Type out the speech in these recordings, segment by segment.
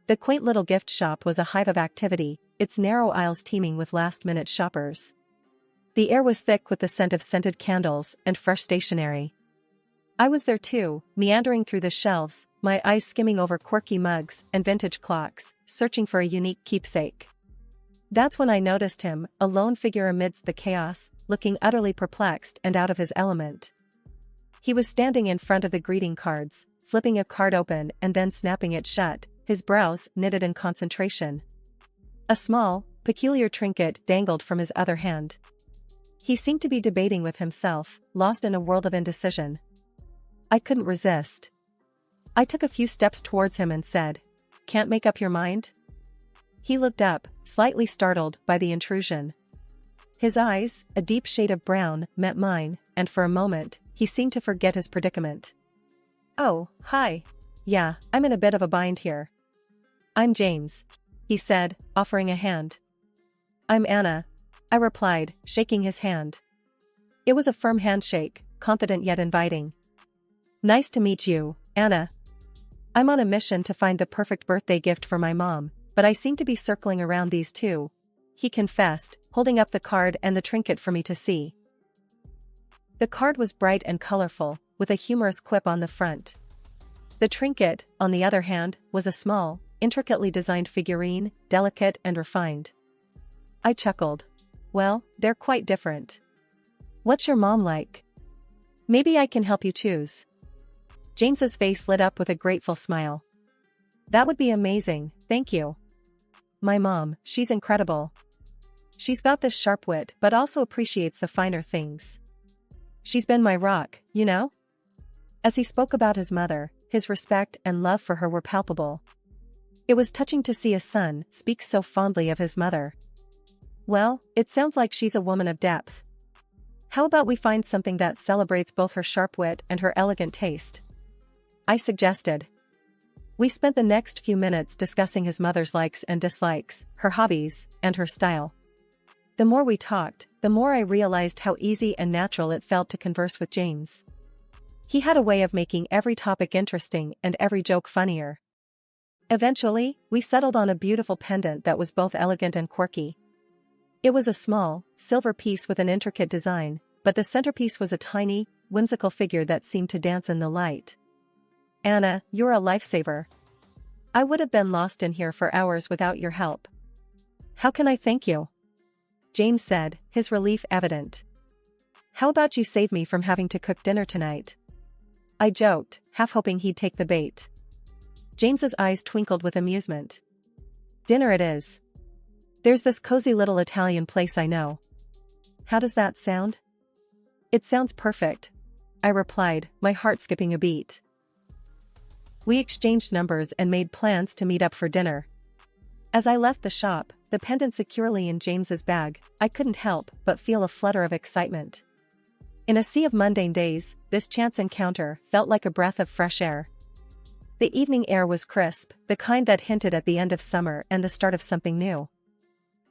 The quaint little gift shop was a hive of activity, its narrow aisles teeming with last-minute shoppers. The air was thick with the scent of scented candles and fresh stationery. I was there too, meandering through the shelves, my eyes skimming over quirky mugs and vintage clocks, searching for a unique keepsake. That's when I noticed him, a lone figure amidst the chaos, looking utterly perplexed and out of his element. He was standing in front of the greeting cards, flipping a card open and then snapping it shut, his brows knitted in concentration. A small, peculiar trinket dangled from his other hand. He seemed to be debating with himself, lost in a world of indecision. I couldn't resist. I took a few steps towards him and said, "Can't make up your mind?" He looked up, slightly startled by the intrusion. His eyes, a deep shade of brown, met mine, and for a moment, he seemed to forget his predicament. "Oh, hi. Yeah, I'm in a bit of a bind here." "I'm James," he said, offering a hand. "I'm Anna," I replied, shaking his hand. It was a firm handshake, confident yet inviting. "Nice to meet you, Anna. I'm on a mission to find the perfect birthday gift for my mom, but I seem to be circling around these two," he confessed, holding up the card and the trinket for me to see. The card was bright and colorful, with a humorous quip on the front. The trinket, on the other hand, was a small, intricately designed figurine, delicate and refined. I chuckled. "Well, they're quite different. What's your mom like? Maybe I can help you choose." James's face lit up with a grateful smile. "That would be amazing, thank you. My mom, she's incredible. She's got this sharp wit but also appreciates the finer things. She's been my rock, you know?" As he spoke about his mother, his respect and love for her were palpable. It was touching to see a son speak so fondly of his mother. "Well, it sounds like she's a woman of depth. How about we find something that celebrates both her sharp wit and her elegant taste?" I suggested. We spent the next few minutes discussing his mother's likes and dislikes, her hobbies, and her style. The more we talked, the more I realized how easy and natural it felt to converse with James. He had a way of making every topic interesting and every joke funnier. Eventually, we settled on a beautiful pendant that was both elegant and quirky. It was a small, silver piece with an intricate design, but the centerpiece was a tiny, whimsical figure that seemed to dance in the light. "Anna, you're a lifesaver. I would have been lost in here for hours without your help." "How can I thank you?" James said, his relief evident. "How about you save me from having to cook dinner tonight?" I joked, half hoping he'd take the bait. James's eyes twinkled with amusement. "Dinner it is. There's this cozy little Italian place I know." "How does that sound?" "It sounds perfect," I replied, my heart skipping a beat. We exchanged numbers and made plans to meet up for dinner. As I left the shop, the pendant securely in James's bag, I couldn't help but feel a flutter of excitement. In a sea of mundane days, this chance encounter felt like a breath of fresh air. The evening air was crisp, the kind that hinted at the end of summer and the start of something new.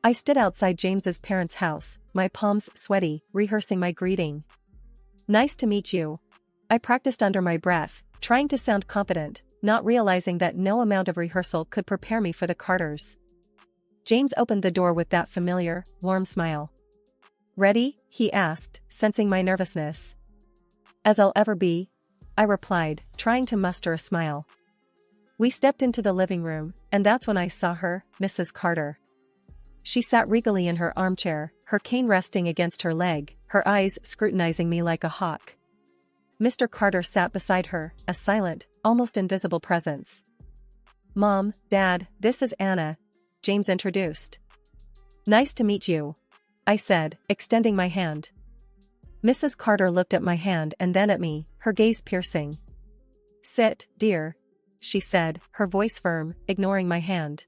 I stood outside James's parents' house, my palms sweaty, rehearsing my greeting. "Nice to meet you," I practiced under my breath, trying to sound confident, not realizing that no amount of rehearsal could prepare me for the Carters. James opened the door with that familiar, warm smile. "Ready?" he asked, sensing my nervousness. "As I'll ever be," I replied, trying to muster a smile. We stepped into the living room, and that's when I saw her, Mrs. Carter. She sat regally in her armchair, her cane resting against her leg, her eyes scrutinizing me like a hawk. Mr. Carter sat beside her, a silent, almost invisible presence. "Mom, Dad, this is Anna," James introduced. "Nice to meet you," I said, extending my hand. Mrs. Carter looked at my hand and then at me, her gaze piercing. "Sit, dear," she said, her voice firm, ignoring my hand.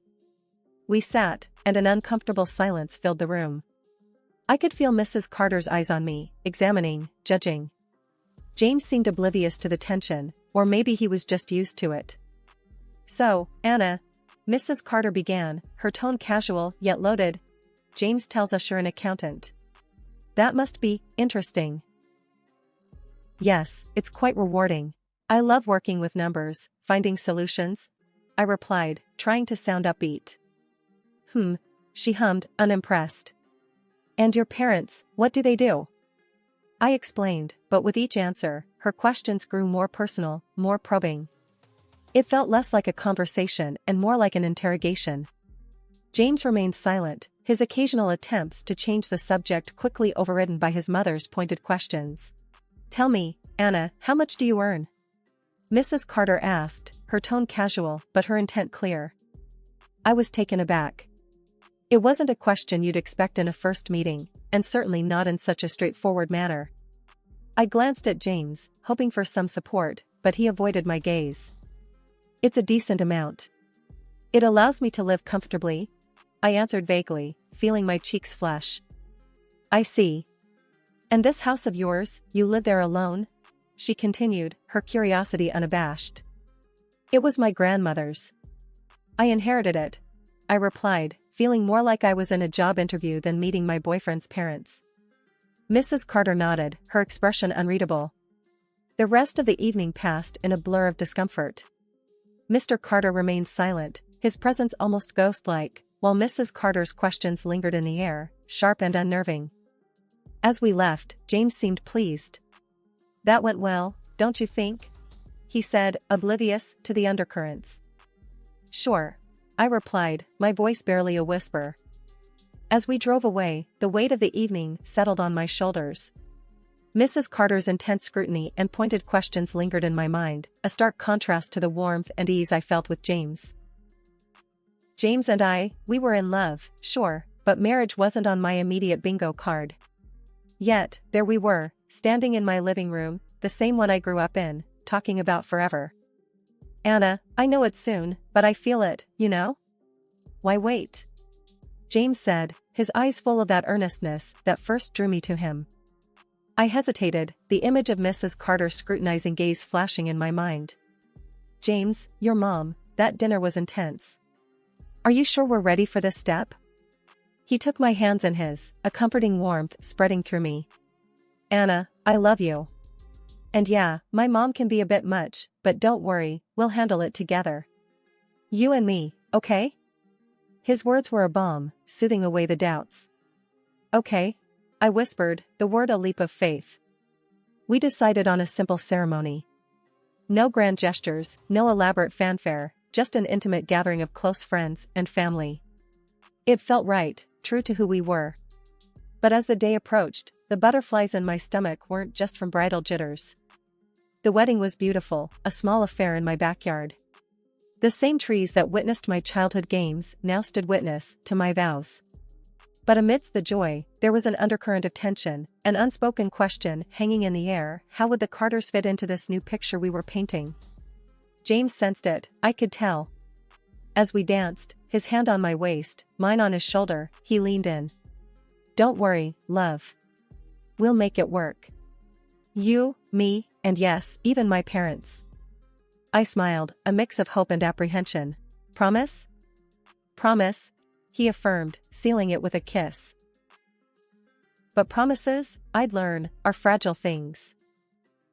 We sat, and an uncomfortable silence filled the room. I could feel Mrs. Carter's eyes on me, examining, judging. James seemed oblivious to the tension, or maybe he was just used to it. "So, Anna," Mrs. Carter began, her tone casual yet loaded. "James tells us you're an accountant. That must be interesting." "Yes, it's quite rewarding. I love working with numbers, finding solutions." I replied, trying to sound upbeat. She hummed, unimpressed. And your parents, what do they do? I explained, but with each answer, her questions grew more personal, more probing. It felt less like a conversation and more like an interrogation. James remained silent, his occasional attempts to change the subject quickly overridden by his mother's pointed questions. Tell me, Anna, how much do you earn? Mrs. Carter asked, her tone casual but her intent clear. I was taken aback. It wasn't a question you'd expect in a first meeting, and certainly not in such a straightforward manner. I glanced at James, hoping for some support, but he avoided my gaze. It's a decent amount. It allows me to live comfortably, I answered vaguely, feeling my cheeks flush. I see. And this house of yours, you live there alone? She continued, her curiosity unabashed. It was my grandmother's. I inherited it, I replied, feeling more like I was in a job interview than meeting my boyfriend's parents. Mrs. Carter nodded, her expression unreadable. The rest of the evening passed in a blur of discomfort. Mr. Carter remained silent, his presence almost ghost-like, while Mrs. Carter's questions lingered in the air, sharp and unnerving. As we left, James seemed pleased. That went well, don't you think? He said, oblivious to the undercurrents. Sure, I replied, my voice barely a whisper. As we drove away, the weight of the evening settled on my shoulders. Mrs. Carter's intense scrutiny and pointed questions lingered in my mind, a stark contrast to the warmth and ease I felt with James. James and we were in love, sure, but marriage wasn't on my immediate bingo card. Yet, there we were, standing in my living room, the same one I grew up in, talking about forever. Anna, I know it's soon, but I feel it, you know? Why wait? James said, his eyes full of that earnestness that first drew me to him. I hesitated, the image of Mrs. Carter's scrutinizing gaze flashing in my mind. James, your mom, that dinner was intense. Are you sure we're ready for this step? He took my hands in his, a comforting warmth spreading through me. Anna, I love you. And yeah, my mom can be a bit much, but don't worry, we'll handle it together. You and me, okay? His words were a balm, soothing away the doubts. Okay, I whispered, the word a leap of faith. We decided on a simple ceremony. No grand gestures, no elaborate fanfare, just an intimate gathering of close friends and family. It felt right, true to who we were. But as the day approached, the butterflies in my stomach weren't just from bridal jitters. The wedding was beautiful, a small affair in my backyard. The same trees that witnessed my childhood games now stood witness to my vows. But amidst the joy, there was an undercurrent of tension, an unspoken question hanging in the air: how would the Carters fit into this new picture we were painting? James sensed it, I could tell. As we danced, his hand on my waist, mine on his shoulder, he leaned in. Don't worry, love. We'll make it work. You, me, and yes, even my parents. I smiled, a mix of hope and apprehension. Promise? Promise, he affirmed, sealing it with a kiss. But promises, I'd learn, are fragile things.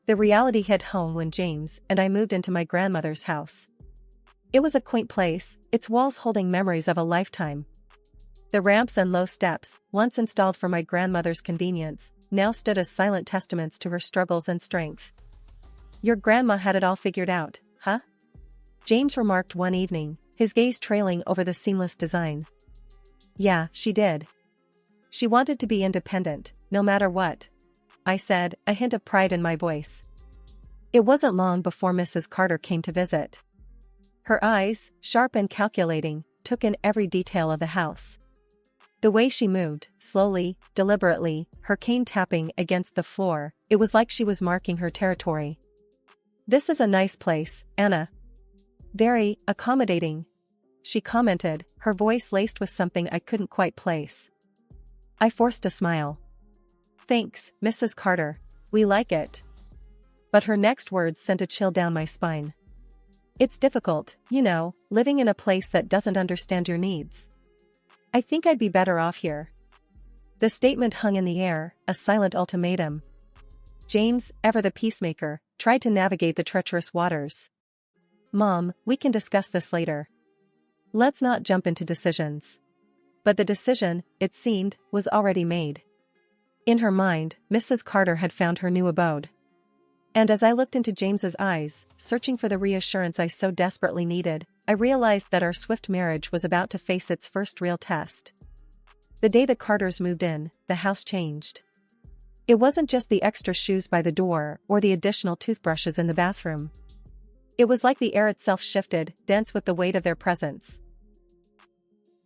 The reality hit home when James and I moved into my grandmother's house. It was a quaint place, its walls holding memories of a lifetime. The ramps and low steps, once installed for my grandmother's convenience, now stood as silent testaments to her struggles and strength. Your grandma had it all figured out, huh? James remarked one evening, his gaze trailing over the seamless design. Yeah, she did. She wanted to be independent, no matter what, I said, a hint of pride in my voice. It wasn't long before Mrs. Carter came to visit. Her eyes, sharp and calculating, took in every detail of the house. The way she moved, slowly, deliberately, her cane tapping against the floor, it was like she was marking her territory. This is a nice place, Anna. Very accommodating, she commented, her voice laced with something I couldn't quite place. I forced a smile. Thanks, Mrs. Carter, we like it. But her next words sent a chill down my spine. It's difficult, you know, living in a place that doesn't understand your needs. I think I'd be better off here. The statement hung in the air, a silent ultimatum. James, ever the peacemaker, tried to navigate the treacherous waters. Mom, we can discuss this later. Let's not jump into decisions. But the decision, it seemed, was already made. In her mind, Mrs. Carter had found her new abode. And as I looked into James's eyes, searching for the reassurance I so desperately needed, I realized that our swift marriage was about to face its first real test. The day the Carters moved in, the house changed. It wasn't just the extra shoes by the door or the additional toothbrushes in the bathroom. It was like the air itself shifted, dense with the weight of their presence.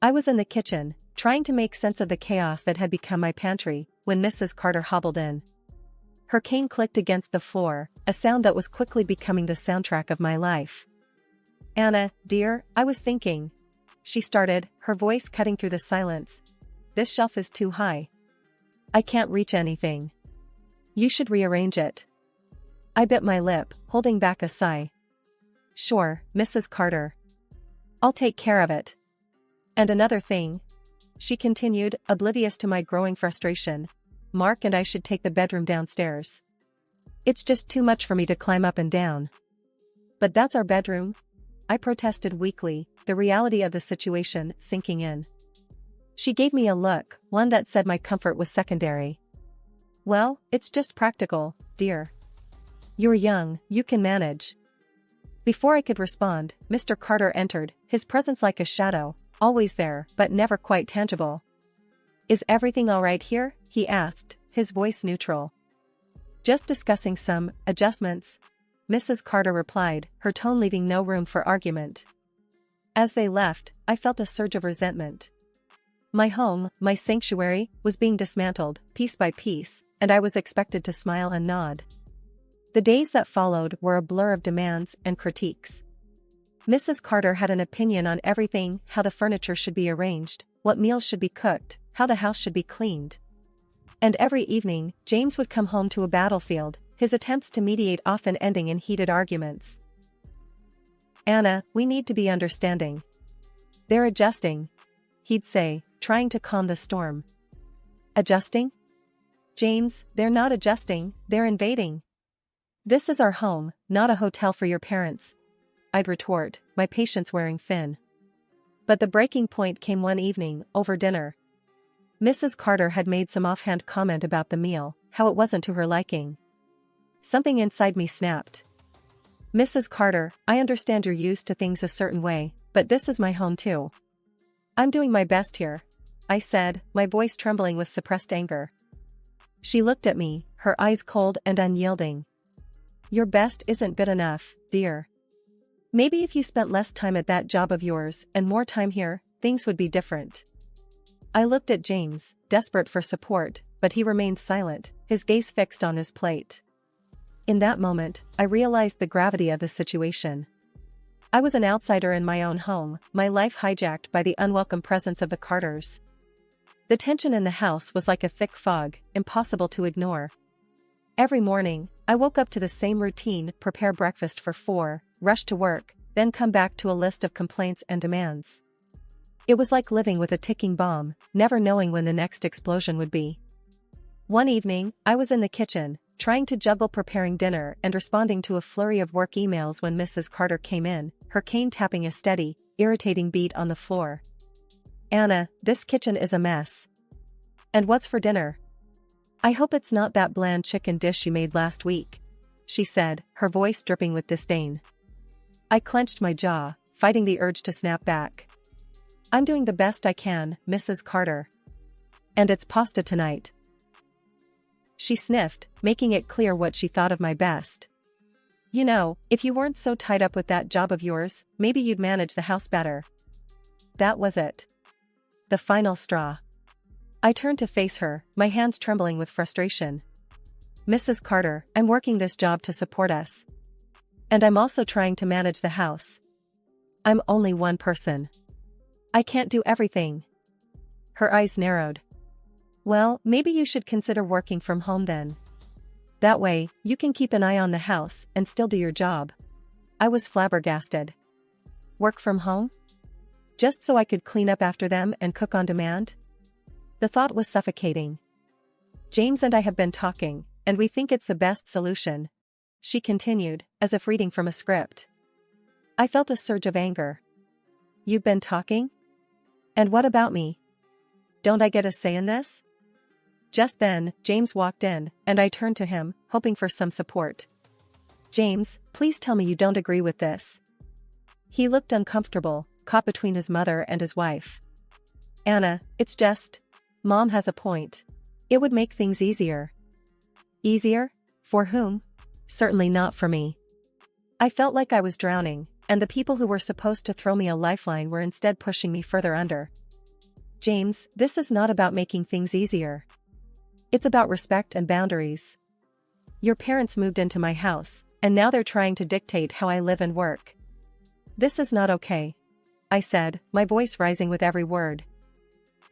I was in the kitchen, trying to make sense of the chaos that had become my pantry, when Mrs. Carter hobbled in. Her cane clicked against the floor, a sound that was quickly becoming the soundtrack of my life. "Anna, dear, I was thinking," she started, her voice cutting through the silence. "This shelf is too high. I can't reach anything. You should rearrange it." I bit my lip, holding back a sigh. "Sure, Mrs. Carter. I'll take care of it. And another thing," she continued, oblivious to my growing frustration, "Mark and I should take the bedroom downstairs. It's just too much for me to climb up and down." "But that's our bedroom," I protested weakly, the reality of the situation sinking in. She gave me a look, one that said my comfort was secondary. "Well, it's just practical, dear. You're young, you can manage." Before I could respond, Mr. Carter entered, his presence like a shadow, always there, but never quite tangible. "Is everything all right here?" he asked, his voice neutral. "Just discussing some adjustments," Mrs. Carter replied, her tone leaving no room for argument. As they left, I felt a surge of resentment. My home, my sanctuary, was being dismantled, piece by piece, and I was expected to smile and nod. The days that followed were a blur of demands and critiques. Mrs. Carter had an opinion on everything: how the furniture should be arranged, what meals should be cooked, how the house should be cleaned. And every evening, James would come home to a battlefield, his attempts to mediate often ending in heated arguments. "Anna, we need to be understanding. They're adjusting," he'd say, trying to calm the storm. "Adjusting? James, they're not adjusting, they're invading. This is our home, not a hotel for your parents," I'd retort, my patience wearing thin. But the breaking point came one evening, over dinner. Mrs. Carter had made some offhand comment about the meal, how it wasn't to her liking. Something inside me snapped. "Mrs. Carter, I understand you're used to things a certain way, but this is my home too. I'm doing my best here," I said, my voice trembling with suppressed anger. She looked at me, her eyes cold and unyielding. "Your best isn't good enough, dear. Maybe if you spent less time at that job of yours and more time here, things would be different." I looked at James, desperate for support, but he remained silent, his gaze fixed on his plate. In that moment, I realized the gravity of the situation. I was an outsider in my own home, my life hijacked by the unwelcome presence of the Carters. The tension in the house was like a thick fog, impossible to ignore. Every morning, I woke up to the same routine: prepare breakfast for 4, rush to work, then come back to a list of complaints and demands. It was like living with a ticking bomb, never knowing when the next explosion would be. One evening, I was in the kitchen, trying to juggle preparing dinner and responding to a flurry of work emails when Mrs. Carter came in, her cane tapping a steady, irritating beat on the floor. "Anna, this kitchen is a mess. And what's for dinner? I hope it's not that bland chicken dish you made last week," she said, her voice dripping with disdain. I clenched my jaw, fighting the urge to snap back. "I'm doing the best I can, Mrs. Carter. And it's pasta tonight." She sniffed, making it clear what she thought of my best. "You know, if you weren't so tied up with that job of yours, maybe you'd manage the house better." That was it. The final straw. I turned to face her, my hands trembling with frustration. "Mrs. Carter, I'm working this job to support us. And I'm also trying to manage the house. I'm only one person. I can't do everything." Her eyes narrowed. "Well, maybe you should consider working from home then. That way, you can keep an eye on the house and still do your job." I was flabbergasted. Work from home? Just so I could clean up after them and cook on demand? The thought was suffocating. "James and I have been talking, and we think it's the best solution," she continued, as if reading from a script. I felt a surge of anger. You've been talking? And what about me? Don't I get a say in this? Just then, James walked in, and I turned to him, hoping for some support. James, please tell me you don't agree with this. He looked uncomfortable, caught between his mother and his wife. Anna, it's just. Mom has a point. It would make things easier. Easier? For whom? Certainly not for me. I felt like I was drowning, and the people who were supposed to throw me a lifeline were instead pushing me further under. James, this is not about making things easier. It's about respect and boundaries. Your parents moved into my house, and now they're trying to dictate how I live and work. This is not okay, I said, my voice rising with every word.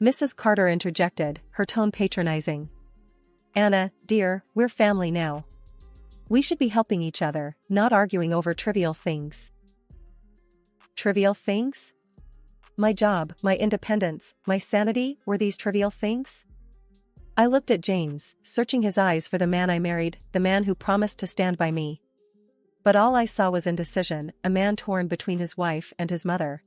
Mrs. Carter interjected, her tone patronizing. Anna, dear, we're family now. We should be helping each other, not arguing over trivial things. Trivial things? My job, my independence, my sanity, were these trivial things? I looked at James, searching his eyes for the man I married, the man who promised to stand by me. But all I saw was indecision, a man torn between his wife and his mother.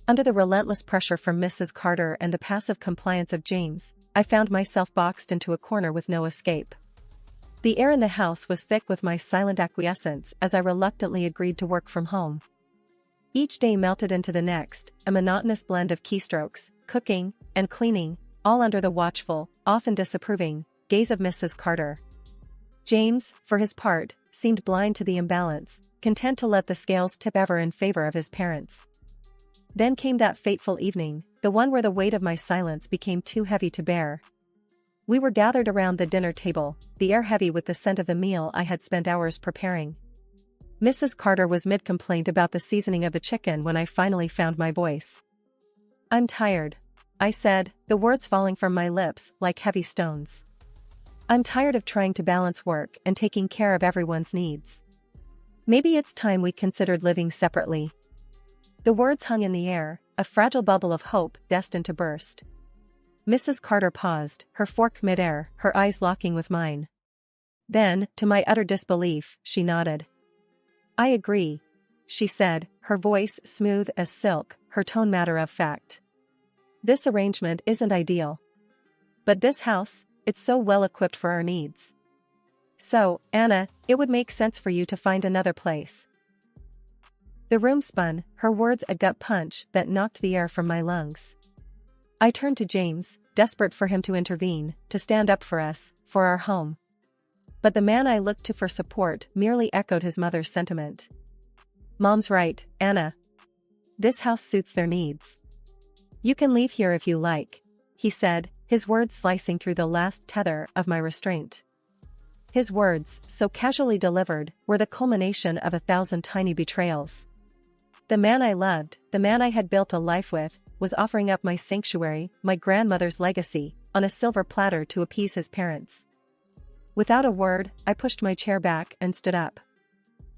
Under the relentless pressure from Mrs. Carter and the passive compliance of James, I found myself boxed into a corner with no escape. The air in the house was thick with my silent acquiescence as I reluctantly agreed to work from home. Each day melted into the next, a monotonous blend of keystrokes, cooking, and cleaning, all under the watchful, often disapproving, gaze of Mrs. Carter. James, for his part, seemed blind to the imbalance, content to let the scales tip ever in favor of his parents. Then came that fateful evening, the one where the weight of my silence became too heavy to bear. We were gathered around the dinner table, the air heavy with the scent of the meal I had spent hours preparing. Mrs. Carter was mid-complaint about the seasoning of the chicken when I finally found my voice. I'm tired, I said, the words falling from my lips like heavy stones. I'm tired of trying to balance work and taking care of everyone's needs. Maybe it's time we considered living separately. The words hung in the air, a fragile bubble of hope destined to burst. Mrs. Carter paused, her fork mid-air, her eyes locking with mine. Then, to my utter disbelief, she nodded. I agree, she said, her voice smooth as silk, her tone matter of fact. This arrangement isn't ideal. But this house, it's so well equipped for our needs. So, Anna, it would make sense for you to find another place. The room spun, her words a gut punch that knocked the air from my lungs. I turned to James, desperate for him to intervene, to stand up for us, for our home. But the man I looked to for support merely echoed his mother's sentiment. Mom's right, Anna. This house suits their needs. You can leave here if you like, he said, his words slicing through the last tether of my restraint. His words, so casually delivered, were the culmination of 1,000 tiny betrayals. The man I loved, the man I had built a life with, was offering up my sanctuary, my grandmother's legacy, on a silver platter to appease his parents. Without a word, I pushed my chair back and stood up.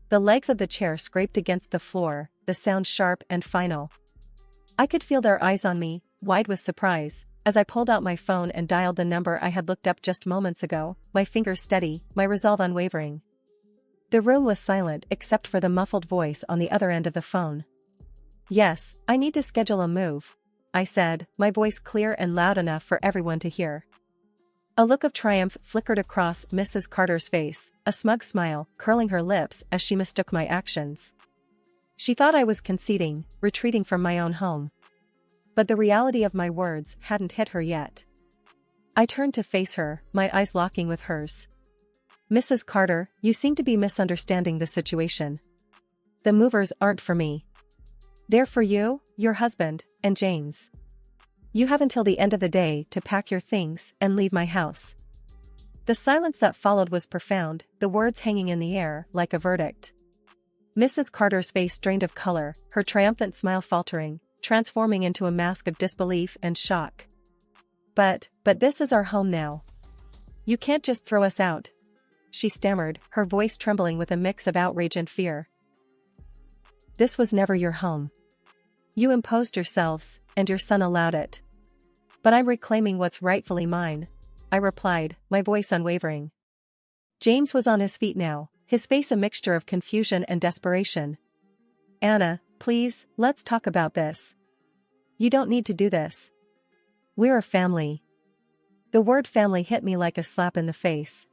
The legs of the chair scraped against the floor, the sound sharp and final. I could feel their eyes on me, wide with surprise, as I pulled out my phone and dialed the number I had looked up just moments ago, my fingers steady, my resolve unwavering. The room was silent except for the muffled voice on the other end of the phone. Yes, I need to schedule a move, I said, my voice clear and loud enough for everyone to hear. A look of triumph flickered across Mrs. Carter's face, a smug smile curling her lips as she mistook my actions. She thought I was conceding, retreating from my own home. But the reality of my words hadn't hit her yet. I turned to face her, my eyes locking with hers. Mrs. Carter, you seem to be misunderstanding the situation. The movers aren't for me. They're for you, your husband, and James. You have until the end of the day to pack your things and leave my house. The silence that followed was profound, the words hanging in the air like a verdict. Mrs. Carter's face drained of color, her triumphant smile faltering, transforming into a mask of disbelief and shock. But this is our home now. You can't just throw us out, she stammered, her voice trembling with a mix of outrage and fear. This was never your home. You imposed yourselves, and your son allowed it. But I'm reclaiming what's rightfully mine, I replied, my voice unwavering. James was on his feet now, his face a mixture of confusion and desperation. Anna, please, let's talk about this. You don't need to do this. We're a family. The word family hit me like a slap in the face.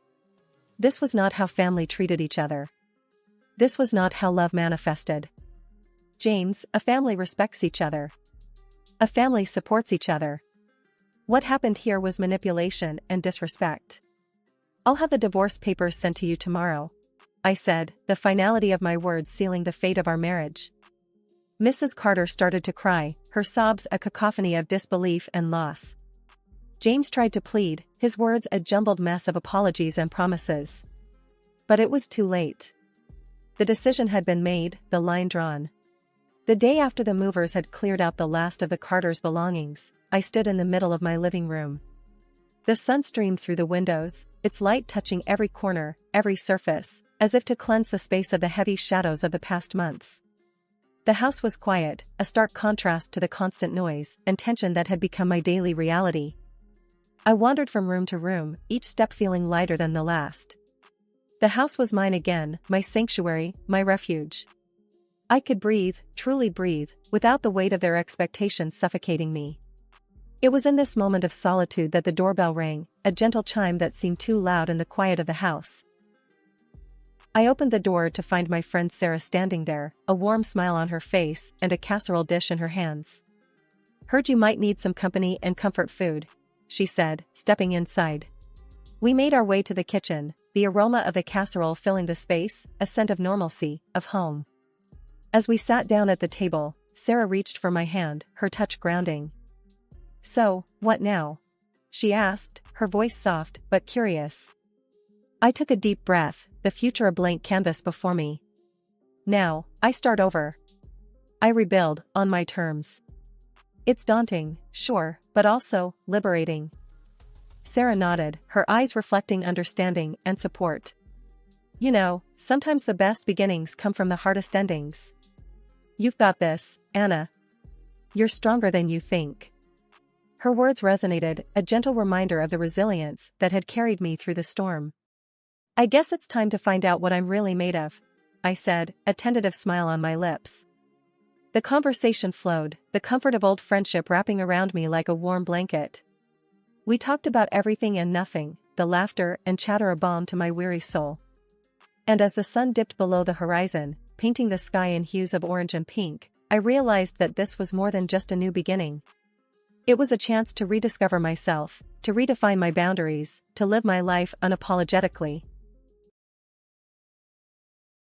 This was not how family treated each other. This was not how love manifested. James, a family respects each other. A family supports each other. What happened here was manipulation and disrespect. I'll have the divorce papers sent to you tomorrow, I said, the finality of my words sealing the fate of our marriage. Mrs. Carter started to cry, her sobs a cacophony of disbelief and loss. James tried to plead, his words a jumbled mess of apologies and promises. But it was too late. The decision had been made, the line drawn. The day after the movers had cleared out the last of the Carters' belongings, I stood in the middle of my living room. The sun streamed through the windows, its light touching every corner, every surface, as if to cleanse the space of the heavy shadows of the past months. The house was quiet, a stark contrast to the constant noise and tension that had become my daily reality. I wandered from room to room, each step feeling lighter than the last. The house was mine again, my sanctuary, my refuge. I could breathe, truly breathe, without the weight of their expectations suffocating me. It was in this moment of solitude that the doorbell rang, a gentle chime that seemed too loud in the quiet of the house. I opened the door to find my friend Sarah standing there, a warm smile on her face and a casserole dish in her hands. "Heard you might need some company and comfort food," she said, stepping inside. We made our way to the kitchen, the aroma of the casserole filling the space, a scent of normalcy, of home. As we sat down at the table, Sarah reached for my hand, her touch grounding. "So, what now?" she asked, her voice soft but curious. I took a deep breath, the future a blank canvas before me. Now, I start over. I rebuild, on my terms. It's daunting, sure, but also liberating. Sarah nodded, her eyes reflecting understanding and support. "You know, sometimes the best beginnings come from the hardest endings. You've got this, Anna. You're stronger than you think." Her words resonated, a gentle reminder of the resilience that had carried me through the storm. "I guess it's time to find out what I'm really made of," I said, a tentative smile on my lips. The conversation flowed, the comfort of old friendship wrapping around me like a warm blanket. We talked about everything and nothing, the laughter and chatter a balm to my weary soul. And as the sun dipped below the horizon, painting the sky in hues of orange and pink, I realized that this was more than just a new beginning. It was a chance to rediscover myself, to redefine my boundaries, to live my life unapologetically.